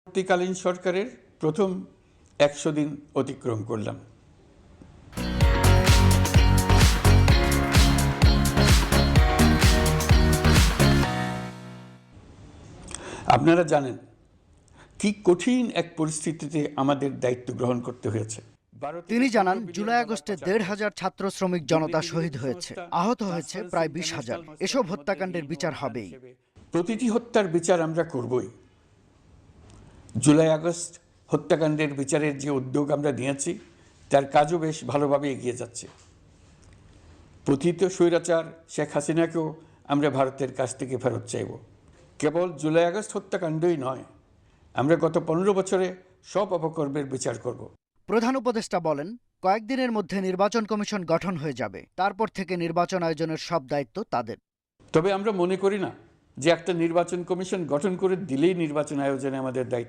অন্তর্বর্তীকালীন সরকারের প্রথম ১০০ দিন অতিক্রম করলাম। আপনারা জানেন কি কঠিন এক পরিস্থিতিতে আমাদের দায়িত্ব গ্রহণ করতে হয়েছে। তিনি জানান, জুলাই আগস্টে ১৫০০ ছাত্র শ্রমিক জনতা শহীদ হয়েছে, আহত হয়েছে প্রায় ২০,০০০। এসব হত্যাকাণ্ডের বিচার হবেই। প্রতিটি হত্যার বিচার আমরা করবই। জুলাই আগস্ট হত্যাকাণ্ডের বিচারের যে উদ্যোগ আমরা নিয়েছি তার কাজও বেশ ভালোভাবে এগিয়ে যাচ্ছে। পতিত স্বৈরাচার শেখ হাসিনাকেও আমরা ভারতের কাছ থেকে ফেরত চাইব। কেবল জুলাই আগস্ট হত্যাকাণ্ডই নয়, আমরা গত ১৫ বছরে সব অপকর্মের বিচার করব। প্রধান উপদেষ্টা বলেন, কয়েকদিনের মধ্যে নির্বাচন কমিশন গঠন হয়ে যাবে, তারপর থেকে নির্বাচন আয়োজনের সব দায়িত্ব তাদের। তবে আমরা মনে করি না যে একটা নির্বাচন কমিশন গঠন করে দিলেই নির্বাচন আয়োজনে আমাদের দায়িত্ব।